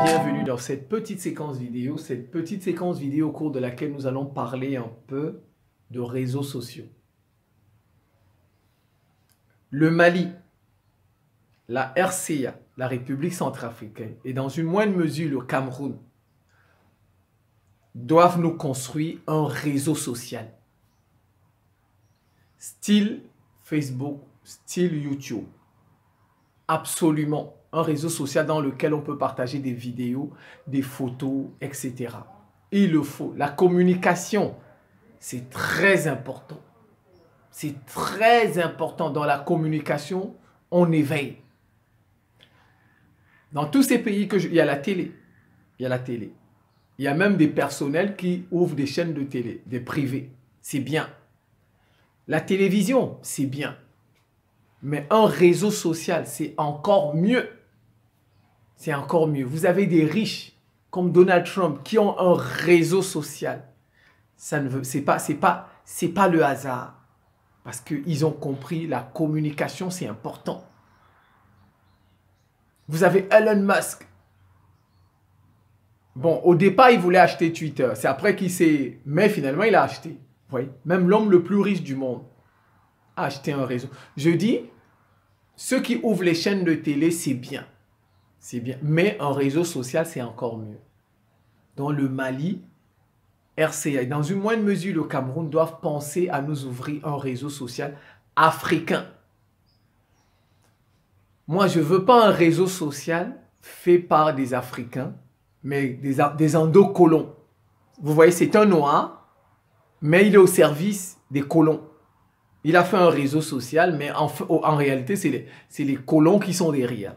bienvenue dans cette petite séquence vidéo au cours de laquelle nous allons parler un peu de réseaux sociaux. Le Mali, la RCA, la République centrafricaine, et dans une moindre mesure le Cameroun, doivent nous construire un réseau social. Style Facebook, style YouTube. Absolument. Un réseau social dans lequel on peut partager des vidéos, des photos, etc. Il le faut. La communication, c'est très important. C'est très important. Dans la communication, on éveille. Dans tous ces pays, il y a la télé. Il y a la télé. Il y a même des personnels qui ouvrent des chaînes de télé, des privés. C'est bien. La télévision, c'est bien. Mais un réseau social, c'est encore mieux. C'est encore mieux. Vous avez des riches comme Donald Trump qui ont un réseau social. C'est pas le hasard. Parce qu'ils ont compris la communication, c'est important. Vous avez Elon Musk. Bon, au départ, il voulait acheter Twitter. C'est après qu'il s'est... Mais finalement, il a acheté. Vous voyez? Même l'homme le plus riche du monde a acheté un réseau. Je dis, ceux qui ouvrent les chaînes de télé, c'est bien. C'est bien. Mais un réseau social, c'est encore mieux. Dans le Mali, RCA, dans une moindre mesure, le Cameroun doivent penser à nous ouvrir un réseau social africain. Moi, je ne veux pas un réseau social fait par des Africains, mais des endocolons. Vous voyez, c'est un noir, mais il est au service des colons. Il a fait un réseau social, mais en réalité, c'est les colons qui sont derrière.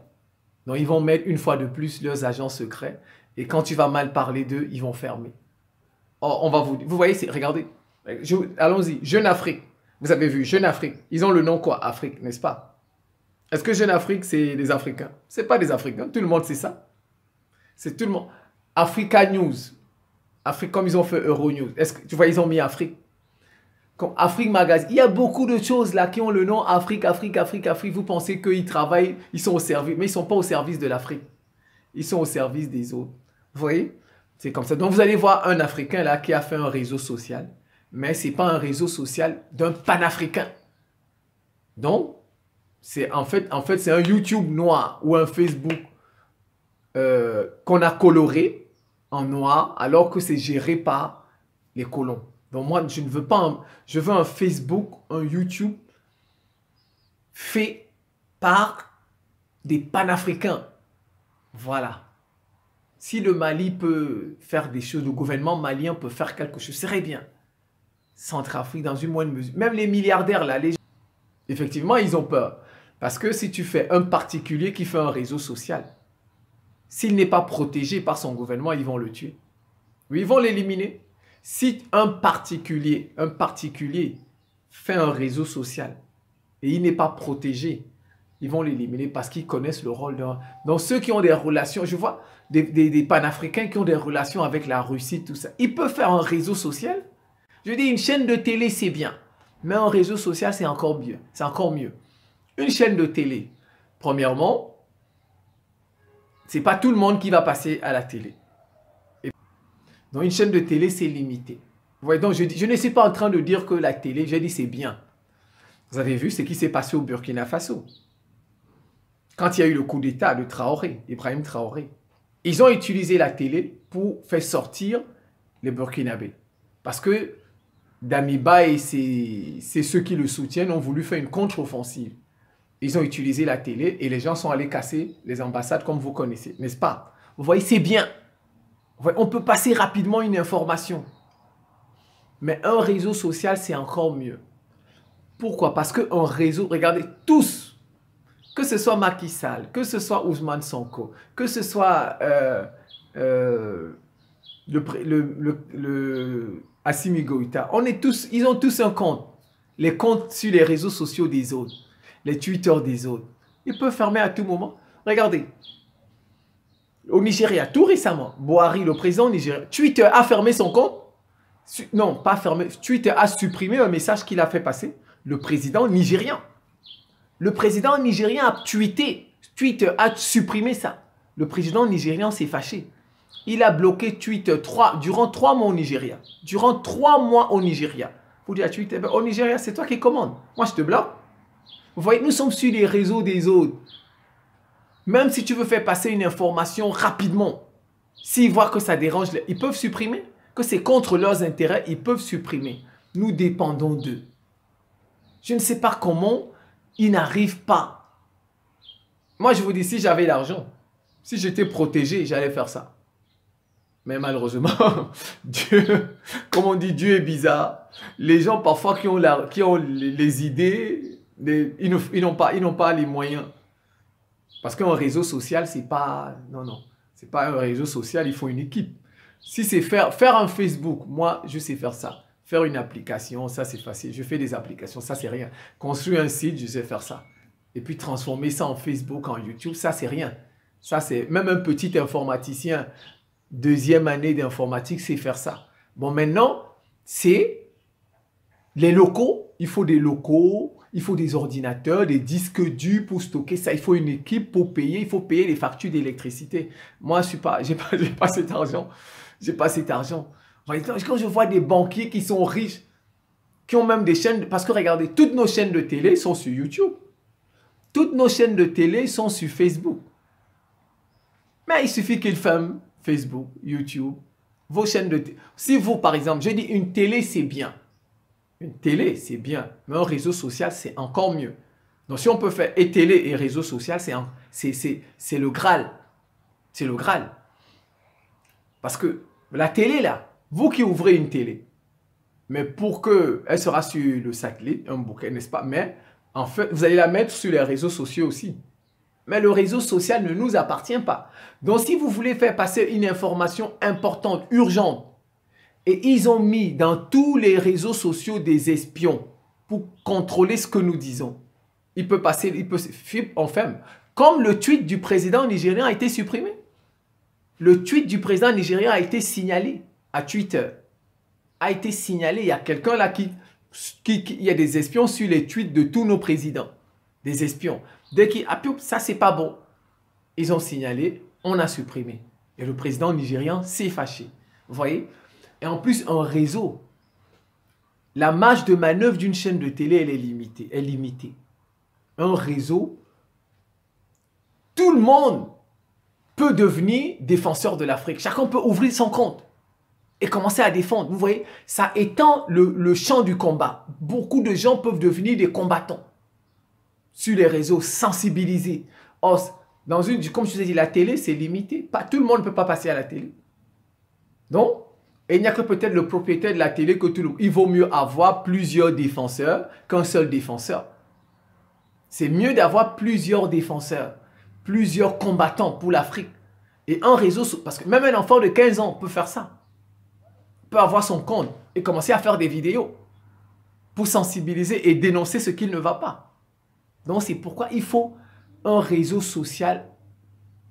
Donc, ils vont mettre une fois de plus leurs agents secrets. Et quand tu vas mal parler d'eux, ils vont fermer. Oh, on va vous voyez, regardez. Allons-y. Jeune Afrique. Vous avez vu, Jeune Afrique. Ils ont le nom quoi? Afrique, n'est-ce pas? Est-ce que Jeune Afrique, c'est des Africains? Ce n'est pas des Africains. Tout le monde sait ça. C'est tout le monde. Africa News. Afrique, comme ils ont fait Euronews. Est-ce que tu vois, ils ont mis Afrique. Comme Afrique Magazine. Il y a beaucoup de choses là qui ont le nom Afrique, Afrique, Afrique, Afrique. Vous pensez qu'ils travaillent, ils sont au service. Mais ils ne sont pas au service de l'Afrique. Ils sont au service des autres. Vous voyez? C'est comme ça. Donc vous allez voir un Africain là qui a fait un réseau social. Mais ce n'est pas un réseau social d'un panafricain. Donc, en fait c'est un YouTube noir ou un Facebook qu'on a coloré en noir alors que c'est géré par les colons. Donc moi, je ne veux pas, je veux un Facebook, un YouTube fait par des panafricains. Voilà. Si le Mali peut faire des choses, le gouvernement malien peut faire quelque chose, ce serait bien. Centrafrique dans une moindre mesure. Même les milliardaires là, effectivement, ils ont peur. Parce que si tu fais un particulier qui fait un réseau social, s'il n'est pas protégé par son gouvernement, ils vont le tuer. Oui, ils vont l'éliminer. Si un particulier fait un réseau social et il n'est pas protégé, ils vont l'éliminer parce qu'ils connaissent le rôle d'un... Donc ceux qui ont des relations, je vois des panafricains qui ont des relations avec la Russie, tout ça, ils peuvent faire un réseau social. Je dis une chaîne de télé, c'est bien. Mais un réseau social, c'est encore mieux. C'est encore mieux. Une chaîne de télé, premièrement, c'est pas tout le monde qui va passer à la télé. Donc une chaîne de télé, c'est limité. Vous voyez, donc je ne suis pas en train de dire que la télé, j'ai dit c'est bien. Vous avez vu ce qui s'est passé au Burkina Faso. Quand il y a eu le coup d'État de Traoré, Ibrahim Traoré, ils ont utilisé la télé pour faire sortir les Burkinabés. Parce que Damiba et ceux qui le soutiennent ont voulu faire une contre-offensive. Ils ont utilisé la télé et les gens sont allés casser les ambassades comme vous connaissez, n'est-ce pas? Vous voyez, c'est bien. On peut passer rapidement une information. Mais un réseau social, c'est encore mieux. Pourquoi? Parce qu'un réseau, regardez, tous, que ce soit Macky Sall, que ce soit Ousmane Sonko, que ce soit Assimi Goïta, ils ont tous un compte. Les comptes sur les réseaux sociaux des autres, les Twitter des autres. Ils peuvent fermer à tout moment. Regardez. Au Nigeria, tout récemment, Buhari, le président nigérien, Twitter a fermé son compte. Non, pas fermé. Twitter a supprimé un message qu'il a fait passer. Le président nigérien. Le président nigérien a tweeté. Twitter a supprimé ça. Le président nigérian s'est fâché. Il a bloqué Twitter durant 3 mois au Nigeria. Durant 3 mois au Nigeria. Vous dites à Twitter, ben, au Nigeria, c'est toi qui commandes. Moi, je te bloque. Vous voyez, nous sommes sur les réseaux des autres. Même si tu veux faire passer une information rapidement, s'ils voient que ça dérange, ils peuvent supprimer. Que c'est contre leurs intérêts, ils peuvent supprimer. Nous dépendons d'eux. Je ne sais pas comment ils n'arrivent pas. Moi, je vous dis, si j'avais l'argent, si j'étais protégé, j'allais faire ça. Mais malheureusement, Dieu, comme on dit, Dieu est bizarre. Les gens parfois qui ont les idées, ils n'ont pas les moyens. Parce qu'un réseau social, c'est pas... Non, non. C'est pas un réseau social, il faut une équipe. Si c'est faire un Facebook, moi, je sais faire ça. Faire une application, ça c'est facile. Je fais des applications, ça c'est rien. Construire un site, je sais faire ça. Et puis transformer ça en Facebook, en YouTube, ça c'est rien. Ça c'est... Même un petit informaticien, 2e année d'informatique, sait faire ça. Bon, maintenant, c'est les locaux. Il faut des locaux, il faut des ordinateurs, des disques durs pour stocker ça. Il faut une équipe pour payer. Il faut payer les factures d'électricité. Moi, je n'ai pas cet argent. J'ai pas cet argent. Quand je vois des banquiers qui sont riches, qui ont même des chaînes... Parce que regardez, toutes nos chaînes de télé sont sur YouTube. Toutes nos chaînes de télé sont sur Facebook. Mais il suffit qu'ils ferment Facebook, YouTube, vos chaînes de télé. Si vous, par exemple, je dis une télé, c'est bien. Une télé, c'est bien. Mais un réseau social, c'est encore mieux. Donc, si on peut faire et télé et réseau social, c'est le Graal. C'est le Graal. Parce que la télé, là, vous qui ouvrez une télé, mais pour qu'elle sera sur le satellite, un bouquet, n'est-ce pas? Mais en fait, vous allez la mettre sur les réseaux sociaux aussi. Mais le réseau social ne nous appartient pas. Donc, si vous voulez faire passer une information importante, urgente, et ils ont mis dans tous les réseaux sociaux des espions pour contrôler ce que nous disons, il peut passer, on ferme. Comme le tweet du président nigérien a été supprimé. Le tweet du président nigérien a été signalé à Twitter. A été signalé. Il y a quelqu'un là il y a des espions sur les tweets de tous nos présidents. Des espions. Dès qu'il a ça c'est pas bon. Ils ont signalé, on a supprimé. Et le président nigérian s'est fâché. Vous voyez? Et en plus, un réseau. La marge de manœuvre d'une chaîne de télé, elle est limitée. Un réseau, tout le monde peut devenir défenseur de l'Afrique. Chacun peut ouvrir son compte et commencer à défendre. Vous voyez, ça étend le champ du combat. Beaucoup de gens peuvent devenir des combattants sur les réseaux, sensibilisés. Or, comme je vous ai dit, la télé, c'est limité. Pas, tout le monde ne peut pas passer à la télé. Donc, il n'y a que peut-être le propriétaire de la télé que tout le monde. Il vaut mieux avoir plusieurs défenseurs qu'un seul défenseur. C'est mieux d'avoir plusieurs défenseurs, plusieurs combattants pour l'Afrique. Et un réseau, parce que même un enfant de 15 ans peut faire ça. Peut avoir son compte et commencer à faire des vidéos pour sensibiliser et dénoncer ce qui ne va pas. Donc c'est pourquoi il faut un réseau social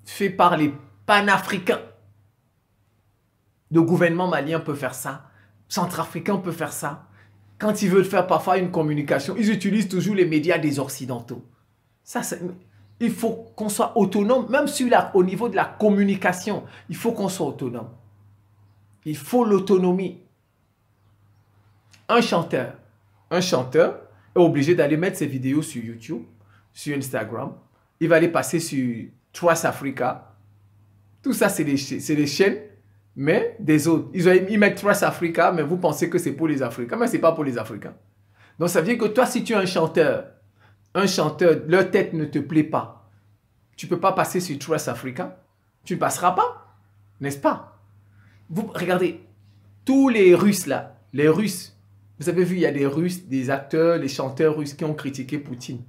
fait par les panafricains. Le gouvernement malien peut faire ça. Centrafricain peut faire ça. Quand ils veulent faire parfois une communication, ils utilisent toujours les médias des Occidentaux. Ça, il faut qu'on soit autonome, même au niveau de la communication. Il faut qu'on soit autonome. Il faut l'autonomie. Un chanteur est obligé d'aller mettre ses vidéos sur YouTube, sur Instagram. Il va aller passer sur Trust Africa. Tout ça, c'est des chaînes, mais des autres. Ils mettent Trust Africa, mais vous pensez que c'est pour les Africains, mais ce n'est pas pour les Africains. Donc, ça veut dire que toi, si tu es un chanteur, leur tête ne te plaît pas, tu ne peux pas passer sur Trust Africa. Tu ne passeras pas, n'est-ce pas? Vous regardez, tous les Russes là, les Russes, vous avez vu, il y a des Russes, des acteurs, les chanteurs russes qui ont critiqué Poutine.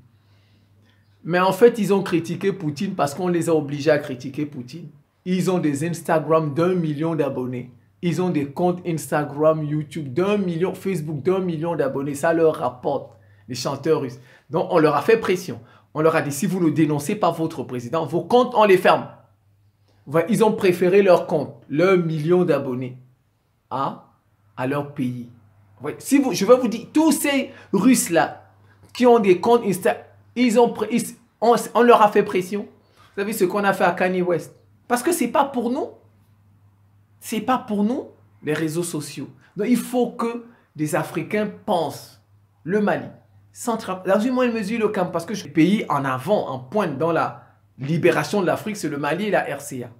Mais en fait, ils ont critiqué Poutine parce qu'on les a obligés à critiquer Poutine. Ils ont des Instagram d'1 million d'abonnés. Ils ont des comptes Instagram, YouTube d'1 million, Facebook d'1 million d'abonnés. Ça leur rapporte, les chanteurs russes. Donc, on leur a fait pression. On leur a dit, si vous ne dénoncez pas votre président, vos comptes, on les ferme. Ils ont préféré leur compte, leur million d'abonnés à leur pays. Je vais vous dire, tous ces Russes-là qui ont des comptes Insta, on leur a fait pression. Vous savez ce qu'on a fait à Kanye West? Parce que ce n'est pas pour nous. Ce n'est pas pour nous, les réseaux sociaux. Donc, il faut que des Africains pensent. Le Mali, dans une moindre mesure, le Cameroun, parce que le pays en avant, en pointe dans la libération de l'Afrique, c'est le Mali et la RCA.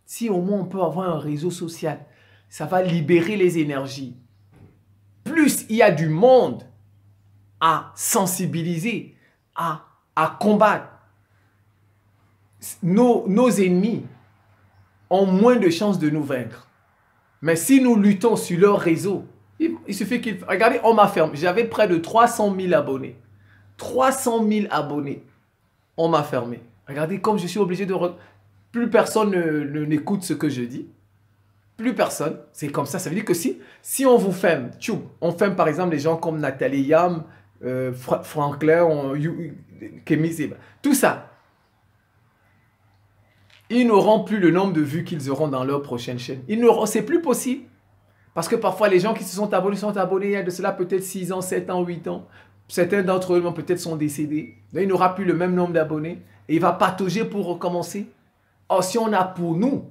Si au moins on peut avoir un réseau social, ça va libérer les énergies. Plus il y a du monde à sensibiliser, à combattre, nos ennemis ont moins de chances de nous vaincre. Mais si nous luttons sur leur réseau, il suffit qu'ils... Regardez, on m'a fermé. J'avais près de 300 000 abonnés. 300 000 abonnés. On m'a fermé. Regardez comme je suis obligé de... Plus personne n'écoute ce que je dis. Plus personne. C'est comme ça. Ça veut dire que si on vous ferme, on ferme par exemple les gens comme Nathalie Yam, Franklin, Kémy Seba, tout ça. Ils n'auront plus le nombre de vues qu'ils auront dans leur prochaine chaîne. C'est plus possible. Parce que parfois, les gens qui se sont abonnés il y a de cela peut-être 6 ans, 7 ans, 8 ans. Certains d'entre eux peut-être sont décédés. Donc, il n'aura plus le même nombre d'abonnés. Et il va patauger pour recommencer. Or, si on a pour nous,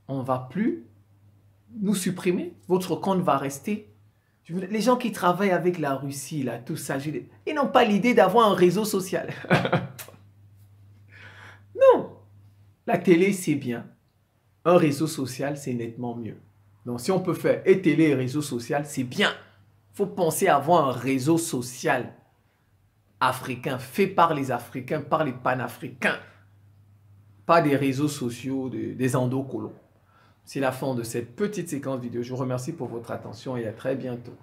on ne va plus nous supprimer. Votre compte va rester. Les gens qui travaillent avec la Russie, là, tout ça, ils n'ont pas l'idée d'avoir un réseau social. Non. La télé, c'est bien. Un réseau social, c'est nettement mieux. Donc, si on peut faire et télé et réseau social, c'est bien. Il faut penser à avoir un réseau social africain, fait par les Africains, par les panafricains. Pas des réseaux sociaux, des endocolons. C'est la fin de cette petite séquence vidéo. Je vous remercie pour votre attention et à très bientôt.